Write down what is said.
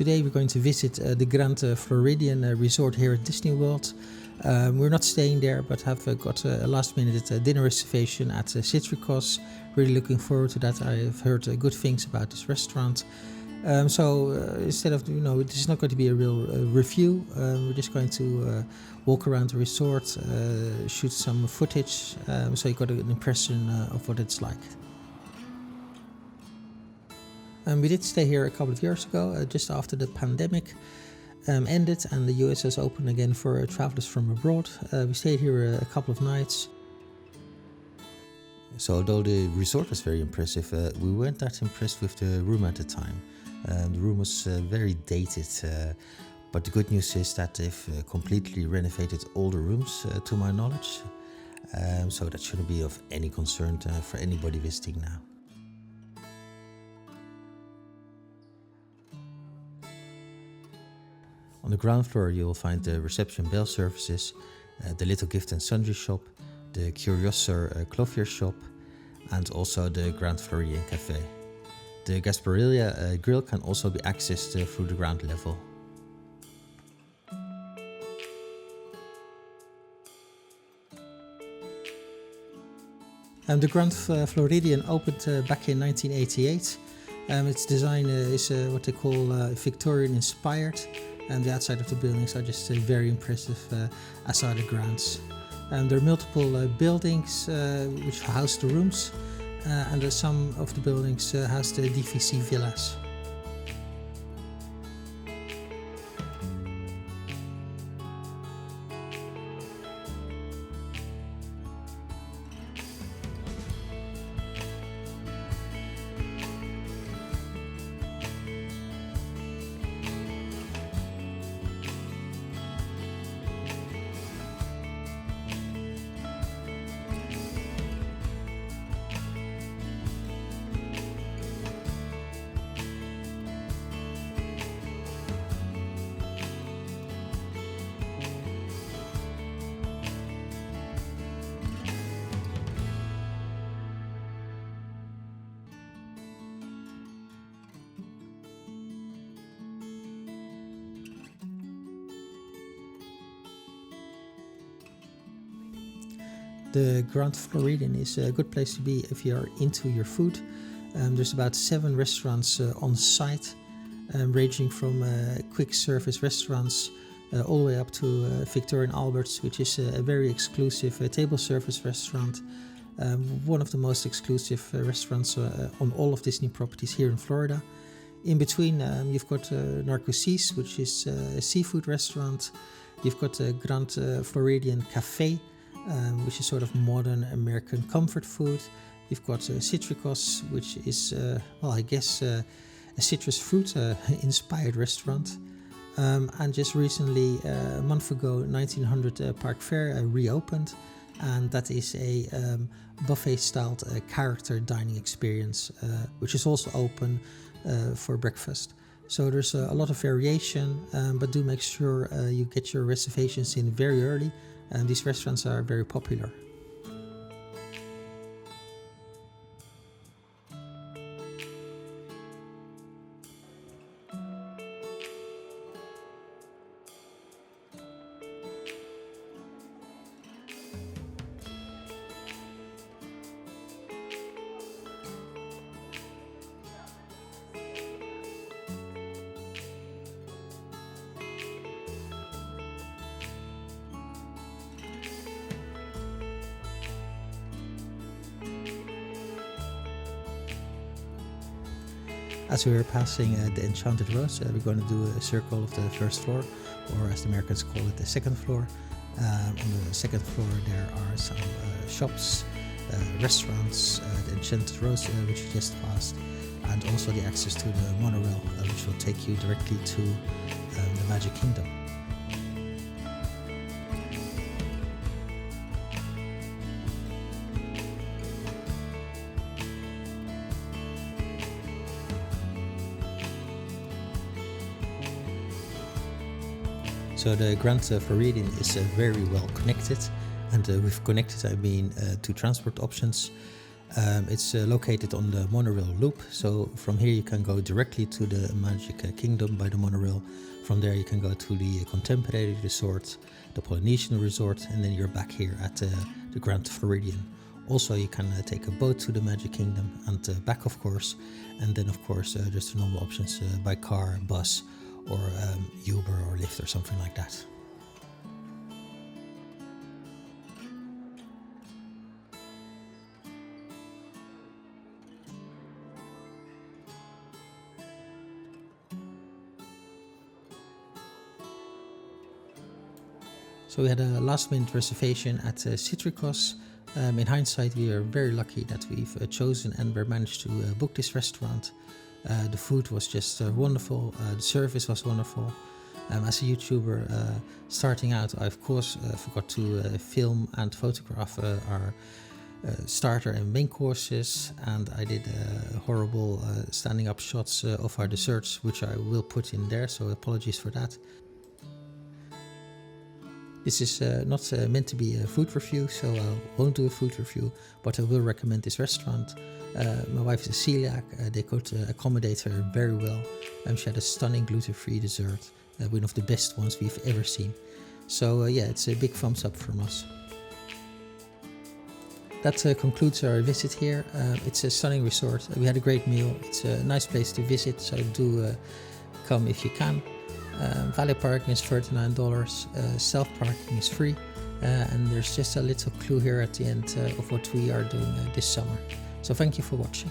today we're going to visit the Grand Floridian Resort here at Disney World. We're not staying there, but have got a last-minute dinner reservation at Citricos. Really looking forward to that. I've heard good things about this restaurant. Instead of, this is not going to be a real review. We're just going to walk around the resort, shoot some footage, so you got an impression of what it's like. We did stay here a couple of years ago, just after the pandemic ended and the US has opened again for travelers from abroad. We stayed here a couple of nights. So although the resort was very impressive, we weren't that impressed with the room at the time. The room was very dated, but the good news is that they've completely renovated all the rooms to my knowledge. So that shouldn't be of any concern for anybody visiting now. On the ground floor you will find the reception bell services, the little gift and sundry shop, the Curiosor clothier shop, and also the Grand Floridian cafe. The Gasparilla grill can also be accessed through the ground level. The Grand Floridian opened back in 1988. Its design is what they call Victorian inspired, and the outside of the buildings are just very impressive, as are the grounds. There are multiple buildings which house the rooms, and some of the buildings house the DVC villas. The Grand Floridian is a good place to be if you are into your food. There's about 7 restaurants on site, ranging from quick service restaurants all the way up to Victoria & Albert's, which is a very exclusive table service restaurant. One of the most exclusive restaurants on all of Disney properties here in Florida. In between, you've got Narcosis, which is a seafood restaurant. You've got the Grand Floridian Cafe, which is sort of modern American comfort food. You've got Citricos, which is, a citrus fruit inspired restaurant. And just recently, a month ago, 1900 Park Fair reopened, and that is a buffet-styled character dining experience, which is also open for breakfast. So there's a lot of variation, but do make sure you get your reservations in very early. And these restaurants are very popular. As we are passing the Enchanted Rose, we're going to do a circle of the first floor, or as the Americans call it, the second floor. On the second floor there are some shops, restaurants, the Enchanted Rose, which we just passed, and also the access to the monorail, which will take you directly to the Magic Kingdom. So the Grand Floridian is very well connected, and with connected I mean 2 transport options. It's located on the monorail loop, so from here you can go directly to the Magic Kingdom by the monorail. From there you can go to the Contemporary Resort, the Polynesian Resort, and then you're back here at the Grand Floridian. Also you can take a boat to the Magic Kingdom and back, of course, and then of course just the normal options by car, bus, or Uber or Lyft or something like that. So we had a last minute reservation at Citricos. In hindsight, we are very lucky that we've chosen and we managed to book this restaurant. The food was just wonderful, the service was wonderful. As a YouTuber starting out, I of course forgot to film and photograph our starter and main courses, and I did horrible standing up shots of our desserts, which I will put in there, so apologies for that. This is not meant to be a food review, so I won't do a food review, but I will recommend this restaurant. My wife is a celiac, they could accommodate her very well. She had a stunning gluten-free dessert, one of the best ones we've ever seen. So yeah, it's a big thumbs up from us. That concludes our visit here. It's a stunning resort. We had a great meal. It's a nice place to visit, so do come if you can. Valet parking is $39, self-parking is free, and there's just a little clue here at the end of what we are doing this summer. So thank you for watching.